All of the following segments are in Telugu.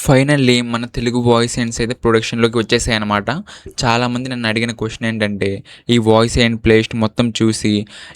ఫైనల్లీ మన తెలుగు వాయిస్ ఎండ్స్ అయితే ప్రొడక్షన్‌లోకి వచ్చేసాయన్నమాట. చాలామంది నన్ను అడిగిన క్వెషన్ ఏంటంటే, ఈ వాయిస్ ఎండ్ ప్లేలిస్ట్ మొత్తం చూసి,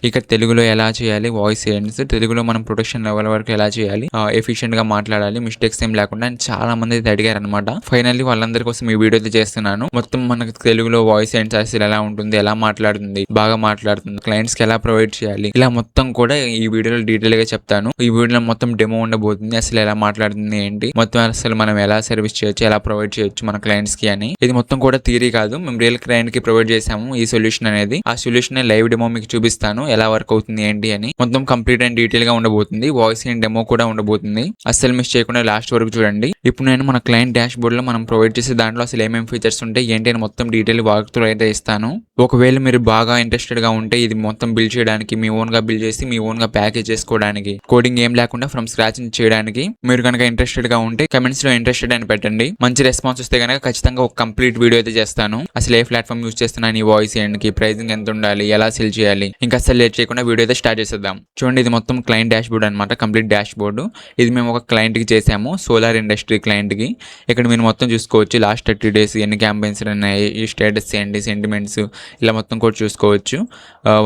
ఇక తెలుగులో ఎలా చేయాలి వాయిస్ ఎండ్స్, తెలుగులో మనం ప్రొడక్షన్ లెవెల్ వరకు ఎలా చేయాలి, ఎఫిషియెంట్‌గా మాట్లాడాలి, మిస్టేక్స్ ఏం లేకుండా అని చాలామంది అయితే అడిగారనమాట. ఫైనల్లీ వాళ్ళందరి కోసం ఈ వీడియో అయితే చేస్తున్నాను. మొత్తం మనకు తెలుగులో వాయిస్ ఎండ్స్ అసలు ఎలా ఉంటుంది, ఎలా మాట్లాడుతుంది, బాగా మాట్లాడుతుంది, క్లయింట్స్‌కి ఎలా ప్రొవైడ్ చేయాలి, ఇలా మొత్తం కూడా ఈ వీడియోలో డీటెయిల్‌గా చెప్తాను. ఈ వీడియోలో మొత్తం డెమో ఉండబోతుంది. అసలు ఎలా మాట్లాడుతుంది ఏంటి, మొత్తం అసలు మనం ఎలా సర్వీస్ చేయొచ్చు, ఎలా ప్రొవైడ్ చేయొచ్చు మన క్లయింట్స్ కి అని. ఇది మొత్తం కూడా థియరీ కాదు, మేము రియల్ క్లయింట్ కి ప్రొవైడ్ చేసాము ఈ సొల్యూషన్ అనేది. ఆ సొల్యూషన్ లైవ్ డెమో మీకు చూపిస్తాను, ఎలా వర్క్ అవుతుంది ఏంటి అని. మొత్తం కంప్లీట్ అండ్ డీటెయిల్ గా ఉండబోతుంది. వాయిస్ అండ్ డెమో కూడా ఉండబోతుంది. అస్సలు మిస్ చేయకుండా లాస్ట్ వరకు చూడండి. ఇప్పుడు నేను మన క్లయింట్ డాష్ బోర్డ్ లో మనం ప్రొవైడ్ చేసే దాంట్లో అసలు ఏమేమి ఫీచర్స్ ఉంటాయి ఏంటి అని మొత్తం డీటెయిల్ వాక్ త్రూ అయితే ఇస్తాను. ఒకవేళ మీరు బాగా ఇంట్రెస్టెడ్ గా ఉంటే ఇది మొత్తం బిల్డ్ చేయడానికి, మీ ఓన్ గా బిల్డ్ చేసి మీ ఓన్ గా ప్యాకేజ్ చేసుకోవడానికి, కోడింగ్ ఏం లేకుండా ఫ్రమ్ స్క్రాచ్ చేయడానికి మీరు కనుక ఇంట్రెస్టెడ్ గా ఉంటే కమెంట్స్ లో ఇంట్రెస్టెడ్ అని పెట్టండి. మంచి రెస్పాన్స్ వస్తే కనుక ఖచ్చితంగా ఒక కంప్లీట్ వీడియో అయితే చేస్తాను. అసలు ఏ ప్లాట్ఫామ్ యూస్ చేస్తున్నాను, ఈ వాయిస్ ఎండ్ కి ప్రైసింగ్ ఎంత ఉండాలి, ఎలా సెల్ చేయాలి, ఇంకా అసలు లేట్ చేయకుండా వీడియో అయితే స్టార్ట్ చేసేద్దాం. చూడండి, ఇది మొత్తం క్లయింట్ డాష్ బోర్డ్ అనమాట, కంప్లీట్ డాష్ బోర్డు. ఇది మేము ఒక క్లయింట్ కి చేసాము, సోలార్ ఇండస్ట్రీ క్లయింట్ కి. ఇక్కడ మీరు మొత్తం చూసుకోవచ్చు, లాస్ట్ 30 days ఎన్ని క్యాంపెయిన్స్ ఉన్నాయి, ఈ స్టేటస్ ఏంటి, సెంటిమెంట్స్, ఇలా మొత్తం కూడా చూసుకోవచ్చు.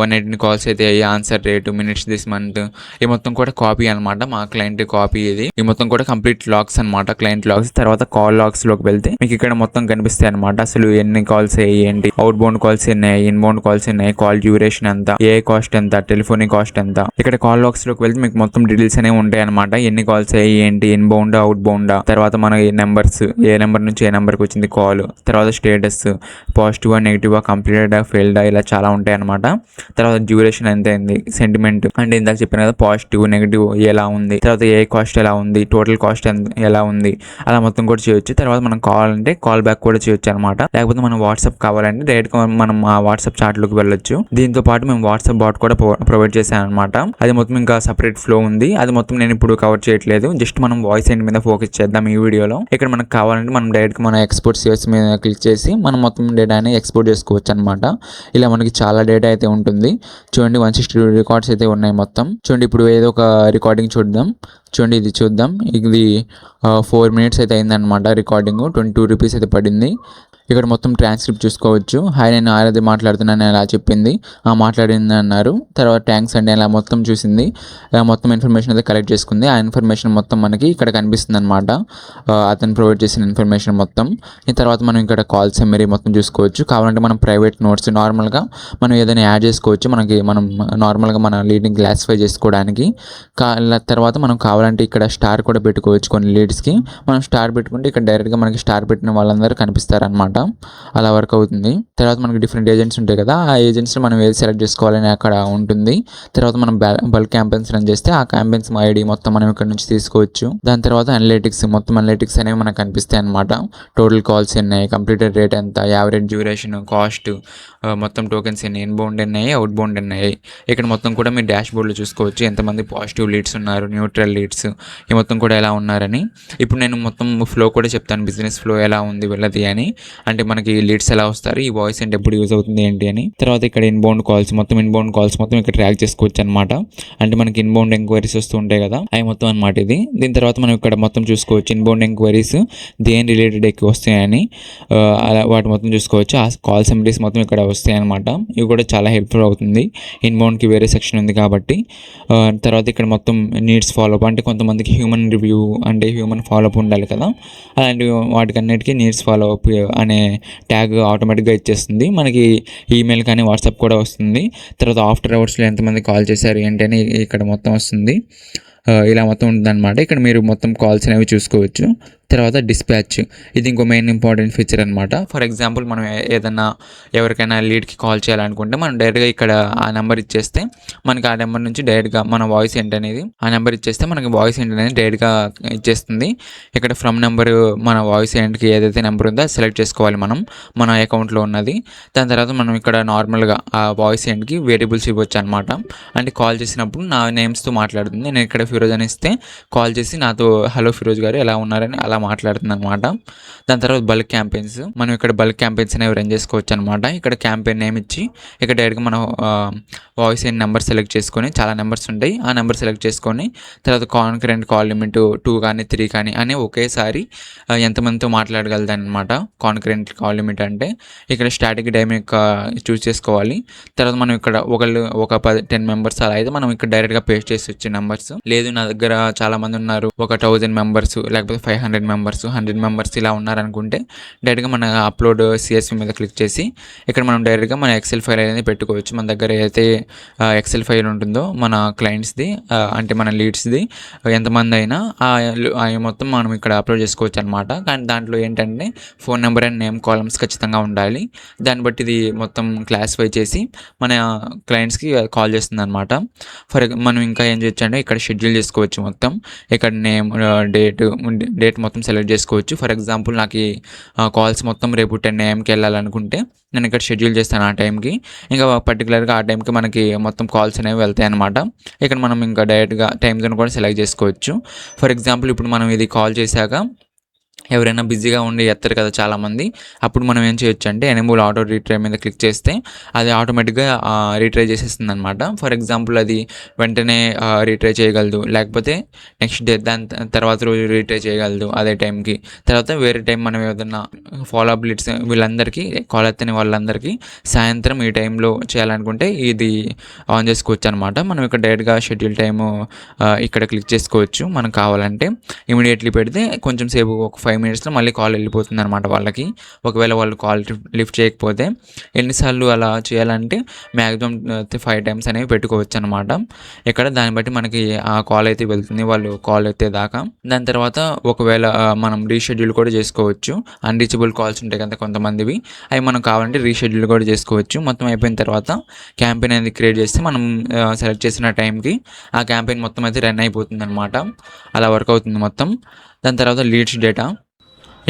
180 కాల్స్ అయితే అయ్యి, answer rate, minutes this month, ఈ మొత్తం కూడా కాపీ అనమాట, మా క్లయింట్ కాపీ ఇది. ఈ మొత్తం కూడా కంప్లీట్ లాగ్స్ అనమాట, క్లయింట్ లాగ్స్. తర్వాత కాల్ లాగ్స్ లోకి వెళ్తే మీకు ఇక్కడ మొత్తం కనిపిస్తాయి అనమాట. అసలు ఎన్ని కాల్స్ ఏంటి, అవుట్ బౌండ్ కాల్స్ ఉన్నాయి, ఇన్బౌండ్ కాల్స్ ఉన్నాయి, కాల్ డ్యూరేషన్ ఎంత, ఏ కాస్ట్ ఎంత, టెలిఫోనిక్ కాస్ట్ ఎంత. ఇక్కడ కాల్ లాగ్స్ లోకి వెళ్తే మీకు మొత్తం డీటెయిల్స్ అనేవి ఉంటాయి అనమాట. ఎన్ని కాల్స్ అయ్యి ఏంటి, ఇన్బౌండ్ అవుట్ బౌండ్, తర్వాత మన నెంబర్స్, ఏ నెంబర్ నుంచి ఏ నెంబర్కి వచ్చింది కాల్, తర్వాత status, positive negative, completed failed, ఇలా చాలా ఉంటాయి అనమాట. తర్వాత డ్యూరేషన్ ఎంత అయింది, సెంటిమెంట్ అంటే ఇందాక చెప్పాను కదా, పాజిటివ్ నెగిటివ్ ఎలా ఉంది, తర్వాత ఏ కాస్ట్ ఎలా ఉంది, టోటల్ కాస్ట్ ఎలా ఉంది, అలా మొత్తం కూడా చేయొచ్చు. తర్వాత మనం కావాలంటే కాల్ బ్యాక్ కూడా చేయొచ్చు అనమాట. లేకపోతే మనం వాట్సాప్ కావాలంటే డైరెక్ట్ గా మనం ఆ వాట్సాప్ చాట్ లోకి వెళ్ళొచ్చు. దీంతో పాటు మేము వాట్సాప్ బాట్ కూడా ప్రొవైడ్ చేశాను అనమాట. అది మొత్తం ఇంకా సపరేట్ ఫ్లో ఉంది, అది మొత్తం నేను ఇప్పుడు కవర్ చేయట్లేదు. జస్ట్ మనం వాయిస్ ఎండ్ మీద ఫోకస్ చేద్దాం ఈ వీడియోలో. ఇక్కడ మనకు కావాలంటే మనం డైరెక్ట్ గా మన ఎక్స్పోర్ట్ సేవ్స్ మీద క్లిక్ చేసి మనం మొత్తం డేటాని ఎక్స్పోర్ట్ చేసుకోవచ్చు అనమాట. ఇలా మనకి చాలా డేటా అయితే ఉంటుంది. చూడండి, 160 రికార్డ్స్ అయితే ఉన్నాయి మొత్తం. చూడండి, ఇప్పుడు ఏదో ఒక రికార్డింగ్ చూద్దాం. చూడండి, ఇది చూద్దాం. ఇది 4 minutes అయితే అయిందనమాట రికార్డింగ్. 22 rupees అయితే పడింది. ఇక్కడ మొత్తం ట్రాన్స్క్రిప్ట్ చూసుకోవచ్చు. హాయ్, నేను ఆరాధ్య మాట్లాడుతున్నాను అలా చెప్పింది, మాట్లాడింది అన్నారు. తర్వాత థ్యాంక్స్ అండి అలా మొత్తం చూసింది. మొత్తం ఇన్ఫర్మేషన్ అయితే కలెక్ట్ చేసుకుంది. ఆ ఇన్ఫర్మేషన్ మొత్తం మనకి ఇక్కడ కనిపిస్తుంది అనమాట, అతను ప్రొవైడ్ చేసిన ఇన్ఫర్మేషన్ మొత్తం. ఈ తర్వాత మనం ఇక్కడ కాల్ సమ్మరీ మొత్తం చూసుకోవచ్చు. కావాలంటే మనం ప్రైవేట్ నోట్స్ నార్మల్గా మనం ఏదైనా యాడ్ చేసుకోవచ్చు, మనం నార్మల్గా మన లీడ్ని క్లాసిఫై చేసుకోవడానికి. తర్వాత మనం కావాలంటే ఇక్కడ స్టార్ కూడా పెట్టుకోవచ్చు. కొన్ని లీడ్స్కి మనం స్టార్ పెట్టుకుంటే ఇక్కడ డైరెక్ట్గా మనకి స్టార్ పెట్టిన వాళ్ళందరూ కనిపిస్తారనమాట. అలా వర్క్ అవుతుంది. తర్వాత మనకి డిఫరెంట్ ఏజెంట్స్ ఉంటాయి కదా, ఆ ఏజెంట్స్ మనం ఏది సెలెక్ట్ చేసుకోవాలని అక్కడ ఉంటుంది. తర్వాత మనం బల్క్ క్యాంపెయిన్స్ రన్ చేస్తే ఆ క్యాంపెయిన్స్ ఐడి మొత్తం మనం ఇక్కడ నుంచి తీసుకోవచ్చు. దాని తర్వాత అనలిటిక్స్, మొత్తం అనలిటిక్స్ అనేవి మనకు కనిపిస్తాయి అనమాట. టోటల్ కాల్స్ ఉన్నాయి, కంప్లీటెడ్ రేట్ ఎంత, యావరేజ్ డ్యూరేషన్, కాస్ట్, మొత్తం టోకెన్స్ ఎన్ని, ఇన్బౌండ్ ఉన్నాయి, అవుట్ బౌండ్ ఉన్నాయి. ఇక్కడ మొత్తం కూడా మీరు డాష్ బోర్డ్లో చూసుకోవచ్చు ఎంతమంది పాజిటివ్ లీడ్స్ ఉన్నారు, న్యూట్రల్ లీడ్స్, ఈ మొత్తం కూడా ఎలా ఉన్నారని. ఇప్పుడు నేను మొత్తం ఫ్లో కూడా చెప్తాను, బిజినెస్ ఫ్లో ఎలా ఉంది వీళ్ళది అని. అంటే మనకి లీడ్స్ ఎలా వస్తారు, ఈ వాయిస్ అంటే ఎప్పుడు యూజ్ అవుతుంది ఏంటి అని. తర్వాత ఇక్కడ ఇన్బౌండ్ కాల్స్ మొత్తం ఇక్కడ ట్రాక్ చేసుకోవచ్చు అనమాట. అంటే మనకి ఇన్బౌండ్ ఎంక్వైరీస్ వస్తూ ఉంటాయి కదా, అవి మొత్తం అనమాట ఇది. దీని తర్వాత మనం ఇక్కడ మొత్తం చూసుకోవచ్చు ఇన్బౌండ్ ఎంక్వైరీస్ దేని రిలేటెడ్ ఎక్కువ వస్తాయని, అలా వాటి మొత్తం చూసుకోవచ్చు. ఆ కాల్ సమ్మరీస్ మొత్తం ఇక్కడ వస్తాయి అనమాట. ఇవి కూడా చాలా హెల్ప్ఫుల్ అవుతుంది. ఇన్బౌండ్కి వేరే సెక్షన్ ఉంది కాబట్టి. తర్వాత ఇక్కడ మొత్తం నీడ్స్ ఫాలోఅప్, అంటే కొంతమందికి హ్యూమన్ రివ్యూ అంటే హ్యూమన్ ఫాలోఅప్ ఉండాలి కదా, అలాంటి వాటికన్నిటికీ నీడ్స్ ఫాలోఅప్ అనే ట్యాగ్ ఆటోమేటిక్గా ఇచ్చేస్తుంది. మనకి ఈమెయిల్ కానీ వాట్సాప్ కూడా వస్తుంది. తర్వాత ఆఫ్టర్ అవర్స్లో ఎంతమంది కాల్ చేశారు ఏంటి అని ఇక్కడ మొత్తం వస్తుంది. ఇలా మొత్తం ఉంటుందన్నమాట. ఇక్కడ మీరు మొత్తం కాల్స్ అనేవి చూసుకోవచ్చు. తర్వాత డిస్పాచ్, ఇది ఇంకో మెయిన్ ఇంపార్టెంట్ ఫీచర్ అనమాట. ఫర్ ఎగ్జాంపుల్ మనం ఏదైనా ఎవరికైనా లీడ్కి కాల్ చేయాలనుకుంటే మనం డైరెక్ట్గా ఇక్కడ ఆ నెంబర్ ఇచ్చేస్తే మనకి ఆ నెంబర్ నుంచి డైరెక్ట్గా మన వాయిస్ ఏంటనేది ఆ నెంబర్ ఇచ్చేస్తే మనకి వాయిస్ ఏంటనేది డైరెక్ట్గా ఇచ్చేస్తుంది. ఇక్కడ ఫ్రమ్ నెంబర్ మన వాయిస్ ఏంట్కి ఏదైతే నెంబర్ ఉందో అది సెలెక్ట్ చేసుకోవాలి మనం, మన అకౌంట్లో ఉన్నది. దాని తర్వాత మనం ఇక్కడ నార్మల్గా ఆ వాయిస్ ఏంట్కి వేరియబుల్స్ ఇవ్వచ్చు అనమాట. అంటే కాల్ చేసినప్పుడు నా నేమ్స్తో మాట్లాడుతుంది. నేను ఇక్కడ ఫిరోజ్ అని ఇస్తే కాల్ చేసి నాతో హలో ఫిరోజ్ గారు ఎలా ఉన్నారని అలా మాట్లాడుతుందనమాట. దాని తర్వాత బల్క్ క్యాంపెయిన్స్. మనం ఇక్కడ బల్క్ క్యాంపెయిన్స్ అనేవి రన్ చేసుకోవచ్చు అనమాట. ఇక్కడ క్యాంపెయిన్ నేమ్ ఇచ్చి ఇక్కడ డైరెక్ట్గా మనం వాయిస్ అండ్ నెంబర్ సెలెక్ట్ చేసుకొని, చాలా నెంబర్స్ ఉంటాయి, ఆ నెంబర్ సెలెక్ట్ చేసుకొని తర్వాత కాన్కరెంట్ కాల్ లిమిట్ 2 కానీ 3 కానీ అని ఒకేసారి ఎంతమందితో మాట్లాడగలదనమాట కాన్కరెంట్ కాల్ లిమిట్ అంటే. ఇక్కడ స్టాటిక్ టైం యొక్క చూస్ చేసుకోవాలి. తర్వాత మనం ఇక్కడ ఒక 10 మెంబర్స్ అలా అయితే మనం ఇక్కడ డైరెక్ట్గా పేస్ట్ చేసి నెంబర్స్. లేదు నా దగ్గర చాలామంది ఉన్నారు, ఒక 1000 మెంబర్స్ లేకపోతే 500 మెంబర్స్ 100 మెంబర్స్ ఇలా ఉన్నారనుకుంటే డైరెక్ట్గా మన అప్లోడ్ సిఎస్వి మీద క్లిక్ చేసి ఇక్కడ మనం డైరెక్ట్గా మన ఎక్సెల్ ఫైల్ అనేది పెట్టుకోవచ్చు. మన దగ్గర అయితే ఎక్సెల్ ఫైల్ ఉంటుందో మన క్లయింట్స్ది అంటే మన లీడ్స్ది ఎంతమంది అయినా మొత్తం మనం ఇక్కడ అప్లోడ్ చేసుకోవచ్చు అనమాట. కానీ దాంట్లో ఏంటంటే phone number and name columns ఖచ్చితంగా ఉండాలి. దాన్ని బట్టి ఇది మొత్తం క్లాసిఫై చేసి మన క్లయింట్స్కి కాల్ చేస్తుంది అనమాట. మనం ఇంకా ఏం చేయొచ్చు అంటే ఇక్కడ షెడ్యూల్ చేసుకోవచ్చు మొత్తం. ఇక్కడ నేమ్ డేట్ మొత్తం సెలెక్ట్ చేసుకోవచ్చు. ఫర్ ఎగ్జాంపుల్ నాకు ఈ కాల్స్ మొత్తం రేపు 10 AM వెళ్ళాలనుకుంటే నేను ఇక్కడ షెడ్యూల్ చేస్తాను ఆ టైంకి. ఇంకా పర్టికులర్గా ఆ టైంకి మనకి మొత్తం కాల్స్ అనేవి వెళ్తాయి అనమాట. ఇక్కడ మనం ఇంకా డైరెక్ట్గా టైం జోన్ కూడా సెలెక్ట్ చేసుకోవచ్చు. ఫర్ ఎగ్జాంపుల్ ఇప్పుడు మనం ఇది కాల్ చేశాక ఎవరైనా బిజీగా ఉండి ఎత్తరు కదా చాలామంది, అప్పుడు మనం ఏం చేయొచ్చు అంటే ఎనేబుల్ ఆటో రీట్రై మీద క్లిక్ చేస్తే అది ఆటోమేటిక్గా రీట్రై చేసేస్తుంది అనమాట. ఫర్ ఎగ్జాంపుల్ అది వెంటనే రీట్రై చేయగలదు, లేకపోతే నెక్స్ట్ డే దాని తర్వాత రోజు రీట్రై చేయగలదు అదే టైంకి. తర్వాత వేరే టైం మనం ఏదైనా ఫాలో అప్ లీడ్స్ వీళ్ళందరికీ కాల్ ఎత్తని వాళ్ళందరికీ సాయంత్రం ఈ టైంలో చేయాలనుకుంటే ఇది ఆన్ చేసుకోవచ్చు అనమాట. మనం ఇక్కడ డైరెక్ట్గా షెడ్యూల్ టైము ఇక్కడ క్లిక్ చేసుకోవచ్చు. మనకు కావాలంటే ఇమీడియట్లీ పెడితే కొంచెం సేపు ఒక 5 minutesలో మళ్ళీ కాల్ వెళ్ళిపోతుంది అనమాట వాళ్ళకి. ఒకవేళ వాళ్ళు కాల్ లిఫ్ట్ చేయకపోతే ఎన్నిసార్లు అలా చేయాలంటే మ్యాక్సిమం 5 times అనేవి పెట్టుకోవచ్చు అనమాట. ఇక్కడ దాన్ని బట్టి మనకి ఆ కాల్ అయితే వెళ్తుంది వాళ్ళు కాల్ ఎత్తేదాకా. దాని తర్వాత ఒకవేళ మనం రీషెడ్యూల్ కూడా చేసుకోవచ్చు. అన్రీచబుల్ కాల్స్ ఉంటాయి కదా కొంతమందివి, అవి మనం కావాలంటే రీషెడ్యూల్ కూడా చేసుకోవచ్చు. మొత్తం అయిపోయిన తర్వాత క్యాంపెయిన్ అనేది క్రియేట్ చేస్తే మనం సెలెక్ట్ చేసిన టైంకి ఆ క్యాంపెయిన్ మొత్తం అయితే రన్ అయిపోతుంది అనమాట. అలా వర్క్ అవుతుంది మొత్తం. దాని తర్వాత లీడ్స్ డేటా.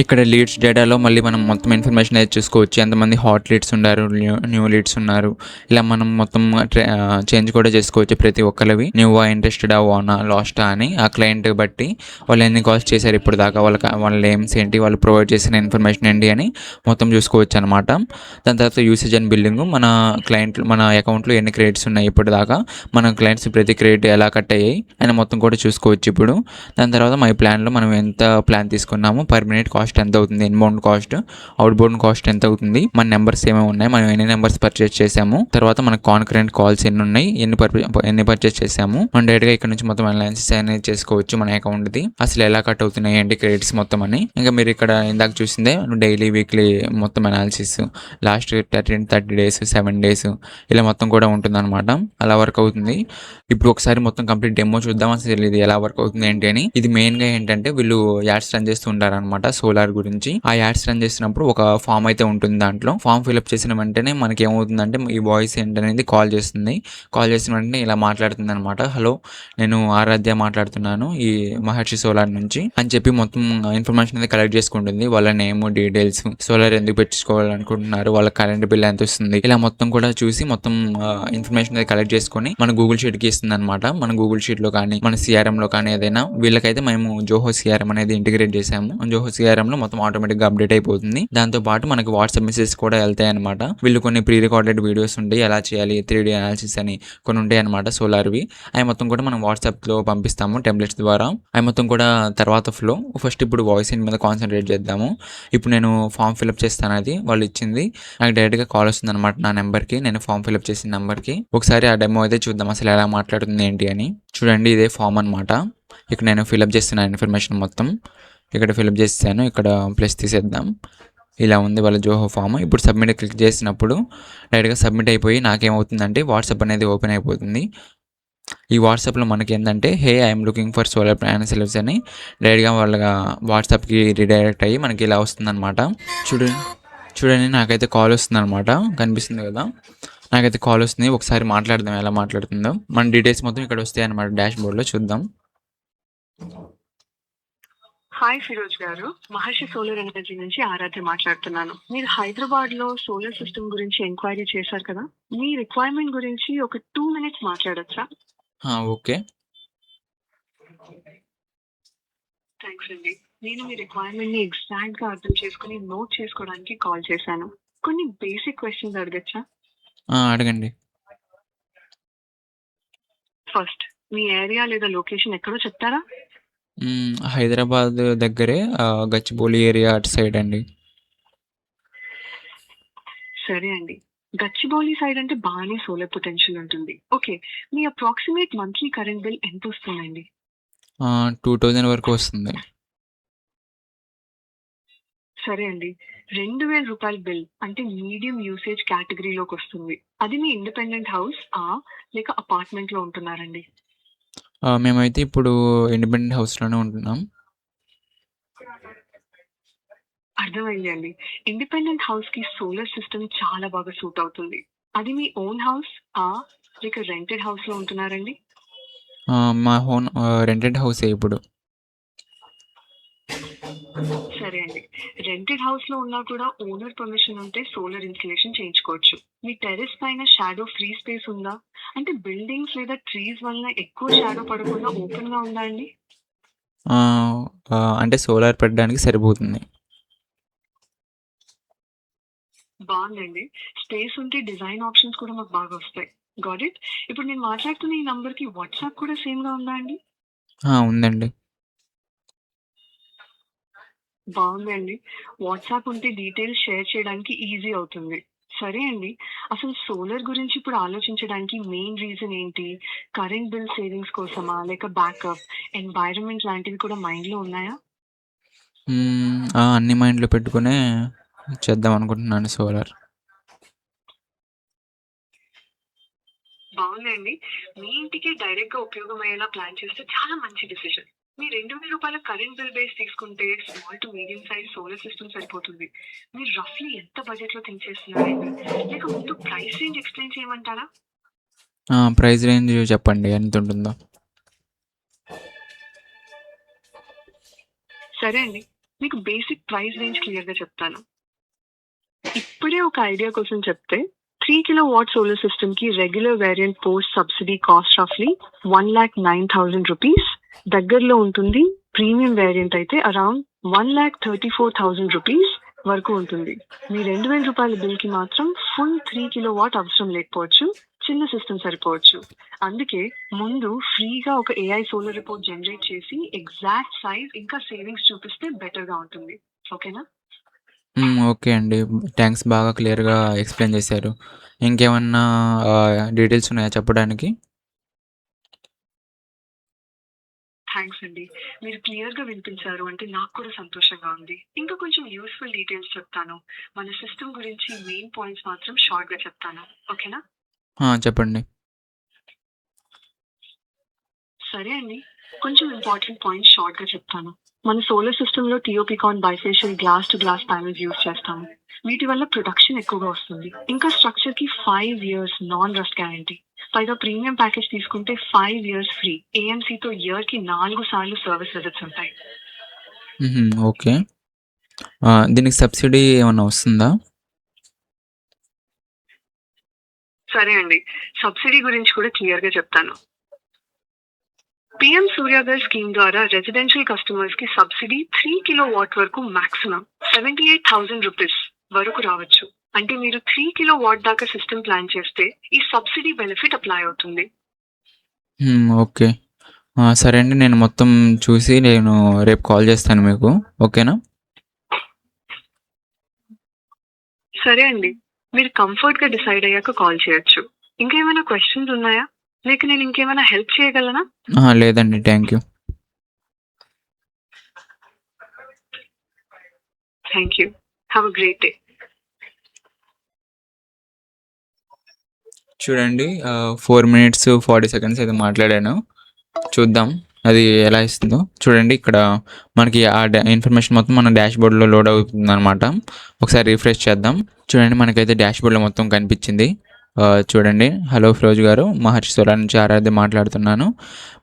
ఇక్కడ లీడ్స్ డేటాలో మళ్ళీ మనం మొత్తం ఇన్ఫర్మేషన్ అయితే చూసుకోవచ్చు. ఎంతమంది హాట్ లీడ్స్ ఉన్నారు, న్యూ లీడ్స్ ఉన్నారు, ఇలా మనం మొత్తం చేంజ్ కూడా చేసుకోవచ్చు. ప్రతి ఒక్కరివి న్యూవా, ఇంట్రెస్టెడా, ఓనా, లాస్టా అని ఆ క్లయింట్ బట్టి వాళ్ళు ఎన్ని కాల్స్ చేశారు ఇప్పుడు దాకా, వాళ్ళ నేమ్స్ ఏంటి, వాళ్ళు ప్రొవైడ్ చేసిన ఇన్ఫర్మేషన్ ఏంటి అని మొత్తం చూసుకోవచ్చు అనమాట. దాని తర్వాత యూసేజ్ అండ్ బిల్లింగ్. మన అకౌంట్లో ఎన్ని క్రెడిట్స్ ఉన్నాయి ఇప్పటిదాకా, మన క్లయింట్స్ ప్రతి క్రెడిట్ ఎలా కట్ అయ్యాయి అని మొత్తం కూడా చూసుకోవచ్చు ఇప్పుడు. దాని తర్వాత మై ప్లాన్లో మనం ఎంత ప్లాన్ తీసుకున్నాము, పర్ మినిట్ కాస్ట్ ఎంత అవుతుంది, ఇన్బౌండ్ కాస్ట్, అవుట్బౌండ్ కాస్ట్ ఎంత అవుతుంది, మన నెంబర్స్ ఏమేమి ఉన్నాయి, మనం ఎన్ని నెంబర్స్ పర్చేస్ చేసాము, తర్వాత మన కాన్కరెంట్ కాల్స్ ఎన్ని ఉన్నాయి, ఎన్ని పర్చేస్ చేసాము. మనం డైరెక్ట్గా ఇక్కడ నుంచి మొత్తం అనాలిసిస్ అనేది చేసుకోవచ్చు మన అకౌంట్ది, అసలు ఎలా కట్ అవుతున్నాయి ఏంటి క్రెడిట్స్ మొత్తం అని. ఇంకా మీరు ఇక్కడ ఇందాక చూసిందే డైలీ, వీక్లీ మొత్తం అనాలిసిస్, లాస్ట్ 30 days 7 days ఇలా మొత్తం కూడా ఉంటుందన్నమాట. అలా వర్క్ అవుతుంది. ఇప్పుడు ఒకసారి మొత్తం కంప్లీట్ డెమో చూద్దాం అసలు ఇది ఎలా వర్క్ అవుతుంది ఏంటి అని. ఇది మెయిన్గా ఏంటంటే వీళ్ళు యాడ్స్ రన్ చేస్తూ ఉంటారనమాట సోలార్ గురించి. ఆ యాడ్స్ రన్ చేసినప్పుడు ఒక ఫామ్ అయితే ఉంటుంది. దాంట్లో ఫామ్ ఫిల్అప్ చేసిన వెంటనే మనకి ఏమవుతుందంటే ఈ వాయిస్ ఏంటనేది కాల్ చేస్తుంది. కాల్ చేసిన వెంటనే ఇలా మాట్లాడుతుంది అనమాట. హలో, నేను ఆరాధ్య మాట్లాడుతున్నాను ఈ మహర్షి సోలార్ నుంచి అని చెప్పి మొత్తం ఇన్ఫర్మేషన్ అనేది కలెక్ట్ చేసుకుంటుంది. వాళ్ళ నేమ్, డీటెయిల్స్, సోలార్ ఎందుకు పెట్టుకోవాలనుకుంటున్నారు, వాళ్ళ కరెంట్ బిల్ ఎంత వస్తుంది, ఇలా మొత్తం కూడా చూసి మొత్తం ఇన్ఫర్మేషన్ అనేది కలెక్ట్ చేసుకొని మన గూగుల్ షీట్కి ఇస్తుంది అనమాట. మన గూగుల్ షీట్లో కానీ మన సిఆర్ఎంలో కానీ ఏదైనా. వీళ్ళకైతే మేము జోహో సిఆర్ఎం అనేది ఇంటిగ్రేట్ చేసాము. జోహో సిఆర్ఎంలో మొత్తం ఆటోమేటిక్గా అప్డేట్ అయిపోతుంది. దాంతో పాటు మనకి వాట్సాప్ మెసేజ్ కూడా వెళ్తాయి అనమాట. వీళ్ళు కొన్ని ప్రీ రికార్డెడ్ వీడియోస్ ఉంటాయి, ఎలా చేయాలి 3D అనాలిసిస్ అని కొన్ని ఉంటాయి అనమాట సోలార్వి. అవి మొత్తం కూడా మనం వాట్సాప్లో పంపిస్తాము టెంప్లెట్స్ ద్వారా. అవి మొత్తం కూడా తర్వాత ఫ్లో. ఫస్ట్ ఇప్పుడు వాయిస్ మీద కాన్సన్ట్రేట్ చేద్దాము. ఇప్పుడు నేను ఫామ్ ఫిల్అప్ చేస్తాను, అది వాళ్ళు ఇచ్చింది నాకు డైరెక్ట్గా కాల్ వస్తుంది అనమాట నా నెంబర్కి, నేను ఫామ్ ఫిల్అప్ చేసిన నెంబర్కి. ఒకసారి ఆ డెమో అయితే చూద్దాం అసలు ఎలా మాట్లాడుతుంది ఏంటి అని. చూడండి, ఇదే ఫామ్ అనమాట. ఇక్కడ నేను ఫిల్అప్ చేస్తున్న ఇన్ఫర్మేషన్ మొత్తం ఇక్కడ ఫిల్అప్ చేస్తాను. ఇక్కడ ప్లస్ తీసేద్దాం. ఇలా ఉంది వాళ్ళ జోహో ఫామ్. ఇప్పుడు సబ్మిట్ క్లిక్ చేసినప్పుడు డైరెక్ట్గా సబ్మిట్ అయిపోయి నాకేమవుతుందంటే వాట్సాప్ అనేది ఓపెన్ అయిపోతుంది. ఈ వాట్సాప్లో మనకి ఏంటంటే hey I'm looking for solar panel celebs అని డైరెక్ట్గా వాళ్ళ వాట్సాప్కి రీడైరెక్ట్ అయ్యి మనకి ఇలా వస్తుందన్నమాట. చూడండి నాకైతే కాల్ వస్తుందన్నమాట, కనిపిస్తుంది కదా, నాకైతే కాల్ వస్తుంది. ఒకసారి మాట్లాడదాం ఎలా మాట్లాడుతుందో. మన డీటెయిల్స్ మొత్తం ఇక్కడ వస్తాయి అన్నమాట డాష్ బోర్డ్లో. చూద్దాం. హాయ్ ఫిరోజ్ గారు, మహర్షి సోలార్ ఎనర్జీ నుంచి ఆరాధ్య మాట్లాడుతున్నాను. మీరు హైదరాబాద్ లో సోలార్ సిస్టమ్ గురించి ఎంక్వైరీ చేశారు కదా, మీ రిక్వైర్మెంట్ గురించి ఒక 2 minutes మాట్లాడొచ్చా? ఓకే. థ్యాంక్స్ అండి. నేను మీ రిక్వైర్మెంట్‌ని ఎగ్జాక్ట్‌గా అర్థం చేసుకొని నోట్ చేసుకోవడానికి కాల్ చేశాను. కొన్ని బేసిక్ క్వెషన్స్ అడగొచ్చా? అడగండి. ఫస్ట్ మీ ఏరియా లేదా లొకేషన్ ఎక్కడో చెప్తారా? హైదరాబాద్ దగ్గరే గచ్చిబౌలి ఏరియా అటు సైడ్ అండి. సరే అండి. గచ్చిబౌలి సైడ్ అంటే బాగానే సోలార్ పొటెన్షియల్ ఉంటుంది. ఓకే. మీ అప్రాక్సిమేట్ మంత్లీ కరెంట్ బిల్ ఎంతొస్తుందండి? 2000 వరకు వస్తుంది. సరే అండి. రూ. 2000 బిల్ అంటే మీడియం యూసేజ్ కేటగరీలోకొస్తుంది. అది మీ ఇండిపెండెంట్ హౌస్ లేక అపార్ట్మెంట్‌లో ఉంటున్నారండి? మేమైతే ఇప్పుడు ఇండిపెండెంట్ హౌస్‌లోనే ఉంటున్నాం. అర్థమైంది అండి. ఇండిపెండెంట్ హౌస్‌కి సోలార్ సిస్టమ్ చాలా బాగా సూట్ అవుతుంది. అది మీ ఓన్ హౌస్ లేక రెంటెడ్ హౌస్‌లో ఉంటున్నారండి? మా రెంటెడ్ హౌసే ఇప్పుడు. సరే అండి. రెంటెడ్ హౌస్‌లో ఉన్నా కూడా ఓనర్ పర్మిషన్ ఉంటే సోలార్ ఇన్‌స్టలేషన్ చేయించుకోవచ్చు. మీ టెర్రస్ పైన షాడో ఫ్రీ స్పేస్ ఉందా? అంటే బిల్డింగ్స్ లేదా ట్రీస్ వలన ఎక్కువ షాడో పడకుండా ఓపెన్‌గా ఉందా అండి? అంటే సోలార్ పెట్టడానికి సరిపోతుంది. బావుందండి. స్పేస్ ఉంటే డిజైన్ ఆప్షన్స్ కూడా మాకు బాగా వస్తాయి. Got it. ఇప్పుడు నేను మాట్లాడుతున్న ఈ నంబర్‌కి వాట్సాప్ కూడా సేమ్‌గా ఉందా అండి? ఉందండి. బావుందండి. వాట్సాప్ ఉంటే డీటెయిల్స్ షేర్ చేయడానికి ఈజీ అవుతుంది. సరే అండి. అసలు సోలార్ గురించి ఇప్పుడు ఆలోచించడానికి మెయిన్ రీజన్ ఏంటి? కరెంట్ బిల్ సేవింగ్స్ కోసమా? లేక బ్యాకప్, ఎన్వైర్న్‌మెంట్ లాంటివి కూడా మైండ్‌లో ఉన్నాయా? అన్నీ మైండ్‌లో పెట్టుకునే చేద్దాం అనుకుంటున్నాను సోలార్. బావుందండి. మీ ఇంటికి డైరెక్ట్‌గా ఉపయోగమయ్యేలా ప్లాన్ చేస్తే చాలా మంచి డిసిషన్. మీ రూ. 2000 కరెంట్ బిల్ బేస్ తీసుకుంటే small to medium size solar system సరిపోతుంది. మీరు రఫ్‌లీ ఎంత బడ్జెట్‌లో థింక్ చేస్తున్నారండి? లేక ముందు ప్రైస్ రేంజ్ ఎక్స్‌ప్లెయిన్ చేయమంటారా? ప్రైస్ రేంజ్ చెప్పండి ఎంతుంటుందో? సరే అండి. మీకు బేసిక్ ప్రైస్ రేంజ్ క్లియర్‌గా చెప్తాను. ఇప్పుడే ఒక ఐడియా కోసం చెప్తే 3 కిలోవాట్ సోలార్ సిస్టమ్‌కి regular variant post subsidy cost రఫ్‌లీ రూ. 1,09,000 దగ్గరలో ఉంటుంది. ప్రీమియం వేరియంట్ అయితే అరౌండ్ రూ. 1,34,000 వరకు ఉంటుంది. మీ రూ. 2,000 బిల్‌కి మాత్రం ఫుల్ 3 కిలోవాట్ అవసరం లేకపోవచ్చు. చిన్న సిస్టమ్ సరిపోవచ్చు. అందుకే ముందు ఫ్రీగా ఒక ఏఐ సోలార్ రిపోర్ట్ జనరేట్ చేసి ఎగ్జాక్ట్ సైజ్ ఇంకా సేవింగ్స్ చూపిస్తే బెటర్‌గా ఉంటుంది. ఓకేనా? ఓకే అండి. థాంక్స్ బాగా క్లియర్‌గా ఎక్స్‌ప్లెయిన్ చేశారు. ఇంకేమన్నా డీటెయిల్స్ ఉన్నాయా చెప్పడానికి? థ్యాంక్స్ అండి. మీరు క్లియర్‌గా వినిపించారు అంటే నాకు కూడా సంతోషంగా ఉంది. ఇంకా కొంచెం యూజ్‌ఫుల్ డీటెయిల్స్ చెప్తాను. మన సిస్టమ్ గురించి మెయిన్ పాయింట్స్ మాత్రం షార్ట్‌గా చెప్తాను. ఓకేనా? చెప్పండి. సరే అండి. కొంచెం ఇంపార్టెంట్ పాయింట్స్ షార్ట్‌గా చెప్తాను. మన సోలార్ సిస్టమ్‌లో TOPCon bifacial glass to glass panels use చేస్తాము. వీటి వల్ల ప్రొడక్షన్ ఎక్కువగా వస్తుంది. ఇంకా స్ట్రక్చర్‌కి 5 ఇయర్స్ నాన్ రస్ట్ గ్యారంటీ. పైగా ప్రీమియం ప్యాకేజ్ తీసుకుంటే 5 ఇయర్స్ ఫ్రీ. ఏఎంసీతో ఇయర్‌కి 4 సార్లు సర్వీస్ విజిట్స్ ఉంటాయి. ఓకే. దీనికి సబ్సిడీ ఏమన్నా వస్తుందా? సరే అండి. సబ్సిడీ గురించి కూడా క్లియర్‌గా చెప్తాను. పీఎం సూర్యోదయ్ స్కీమ్ ద్వారా రెసిడెన్షియల్ కస్టమర్స్ కి సబ్సిడీ 3 కిలోవాట్ వరకు మాక్సిమం రూ. 78,000 వరకు రావచ్చు. అంటే మీరు 3 కిలోవాట్ దాకా సిస్టమ్ ప్లాన్ చేస్తే ఈ సబ్సిడీ బెనిఫిట్ అప్లై అవుతుంది. ఓకే. సరే అండి. నేను మొత్తం చూసి నేను రేపు కాల్ చేస్తాను మీకు. ఓకేనా? సరే అండి. మీరు కంఫర్ట్‌గా డిసైడ్ అయ్యాక కాల్ చేయొచ్చు. ఇంకా ఏమైనా క్వెషన్స్ ఉన్నాయా? లేక నేను ఇంకేమైనా హెల్ప్ చేయగలనా? లేదండి. Thank you. Thank you. Have a great day. చూడండి 4 మినిట్స్ 40 సెకండ్స్ ఏదో మాట్లాడాను. చూద్దాం అది ఎలా ఇస్తుందో. చూడండి ఇక్కడ మనకి ఆ ఇన్ఫర్మేషన్ మొత్తం మన డాష్‌బోర్డ్‌లో లోడ్ అవుతుందనమాట. ఒకసారి రిఫ్రెష్ చేద్దాం. చూడండి మనకైతే డాష్‌బోర్డ్‌లో మొత్తం కనిపించింది. చూడండి. హలో ఫిరోజ్ గారు. మహర్షి సోలార్ నుంచి ఆరాధ్య మాట్లాడుతున్నాను.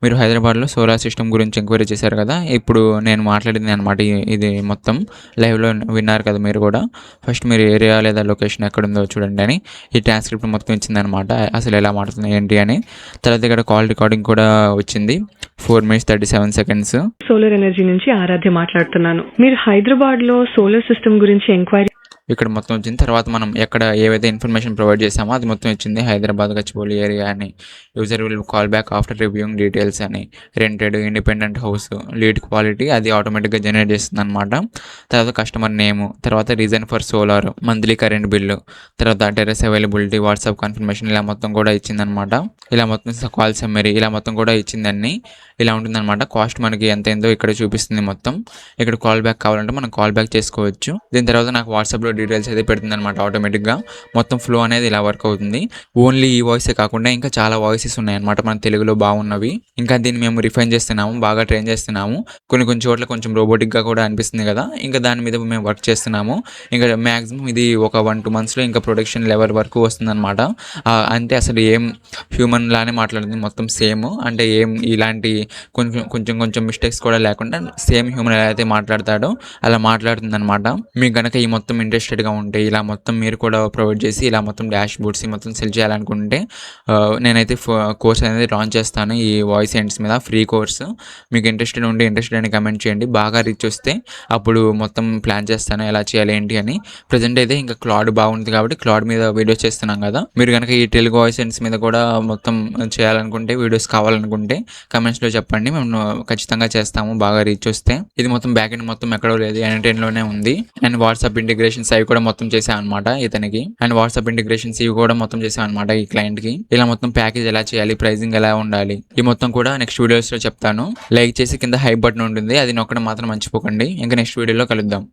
మీరు హైదరాబాద్‌లో సోలార్ సిస్టమ్ గురించి ఎంక్వైరీ చేశారు కదా! ఇప్పుడు నేను మాట్లాడింది అనమాట. ఇది మొత్తం లైవ్‌లో విన్నారు కదా మీరు కూడా. ఫస్ట్ మీరు ఏరియా లేదా లొకేషన్ ఎక్కడుందో చూడండి అని ఈ ట్రాన్స్క్రిప్ట్ మొత్తం ఇచ్చిందనమాట. అసలు ఎలా మాట్లాడుతుంది ఏంటి అని. తర్వాత ఇక్కడ కాల్ రికార్డింగ్ కూడా వచ్చింది. 4 minutes 37 seconds. సోలార్ ఎనర్జీ నుంచి ఆరాధ్య మాట్లాడుతున్నాను. మీరు హైదరాబాద్ లో సోలార్ సిస్టమ్ గురించి ఎంక్వైరీ ఇక్కడ మొత్తం వచ్చింది. తర్వాత మనం ఎక్కడ ఏవైతే ఇన్ఫర్మేషన్ ప్రొవైడ్ చేసామో అది మొత్తం వచ్చింది. హైదరాబాద్ గచ్చిబౌలి ఏరియా అని, user will call back after reviewing details అని, rented independent house, lead quality అది ఆటోమేటిక్గా జనరేట్ చేస్తుంది అనమాట. తర్వాత కస్టమర్ నేము, తర్వాత reason for solar, monthly current bill, తర్వాత టెర్రస్ అవైలబిలిటీ, వాట్సాప్ కన్ఫర్మేషన్ ఇలా మొత్తం కూడా ఇచ్చిందనమాట. ఇలా మొత్తం కాల్ సమ్మరీ ఇలా మొత్తం కూడా ఇచ్చిందని ఇలా ఉంటుందన్నమాట. కాస్ట్ మనకి ఎంత ఏందో ఇక్కడ చూపిస్తుంది మొత్తం. ఇక్కడ కాల్ బ్యాక్ కావాలంటే మనం కాల్ బ్యాక్ చేసుకోవచ్చు. దీని తర్వాత నాకు వాట్సాప్లో డీటెయిల్స్ అయితే పెడుతుంది అనమాట ఆటోమేటిక్గా. మొత్తం ఫ్లో అనేది ఇలా వర్క్ అవుతుంది. ఓన్లీ ఈ వాయిసే కాకుండా ఇంకా చాలా వాయిసెస్ ఉన్నాయన్నమాట మన తెలుగులో బాగున్నవి. ఇంకా దీన్ని మేము రిఫైన్ చేస్తున్నాము, బాగా ట్రైన్ చేస్తున్నాము. కొన్ని చోట్ల కొంచెం రోబోటిక్గా కూడా అనిపిస్తుంది కదా, ఇంకా దాని మీద మేము వర్క్ చేస్తున్నాము. ఇంకా మ్యాక్సిమం ఇది ఒక 1-2 monthsలో ఇంకా ప్రొడక్షన్ లెవెల్ వరకు వస్తుందన్నమాట. అంటే అసలు ఏం హ్యూమన్ లానే మాట్లాడుతుంది మొత్తం సేమ్. అంటే ఏం ఇలాంటి కొంచెం మిస్టేక్స్ కూడా లేకుండా సేమ్ హ్యూమన్ ఎలా అయితే మాట్లాడతాడో అలా మాట్లాడుతుంది అనమాట. మీకు కనుక ఈ మొత్తం ఇంట్రెస్టెడ్గా ఉంటే ఇలా మొత్తం మీరు కూడా ప్రొవైడ్ చేసి ఇలా మొత్తం డాష్ బోర్డ్స్ మొత్తం సెల్ చేయాలనుకుంటే నేనైతే కోర్స్ అనేది లాంచ్ చేస్తాను ఈ వాయిస్ ఎండ్స్ మీద, ఫ్రీ కోర్స్. మీకు ఇంట్రెస్టెడ్ ఉంటే ఇంట్రెస్టెడ్ అని కమెంట్ చేయండి. బాగా రీచ్ వస్తే అప్పుడు మొత్తం ప్లాన్ చేస్తాను ఎలా చేయాలి ఏంటి అని. ప్రజెంట్ అయితే ఇంకా క్లౌడ్ బాగుంటుంది కాబట్టి క్లౌడ్ మీద వీడియోస్ చేస్తున్నాం కదా. మీరు కనుక ఈ తెలుగు వాయిస్ ఎండ్స్ మీద కూడా మొత్తం చేయాలనుకుంటే, వీడియోస్ కావాలనుకుంటే కమెంట్స్లో చెప్పండి, మేము ఖచ్చితంగా చేస్తాము బాగా రీచ్ వస్తే. ఇది మొత్తం బ్యాక్ ఎండ్ మొత్తం ఎక్కడో లేదు, N10లోనే ఉంది. అండ్ వాట్సాప్ ఇంటిగ్రేషన్స్ అవి కూడా మొత్తం చేసాం అనమాట ఇతనికి. అండ్ వాట్సాప్ ఇంటిగ్రేషన్స్ ఇవి కూడా మొత్తం చేసాం అనమాట ఈ క్లయింట్ కి. ఇలా మొత్తం ప్యాకేజ్ ఎలా చేయాలి, ప్రైజింగ్ ఎలా ఉండాలి, ఈ మొత్తం కూడా నెక్స్ట్ వీడియోస్ లో చెప్తాను. లైక్ చేసి కింద హైప్ బటన్ ఉంటుంది, అది నొక్కడం మాత్రం మర్చిపోకండి. ఇంకా నెక్స్ట్ వీడియోలో కలుద్దాం.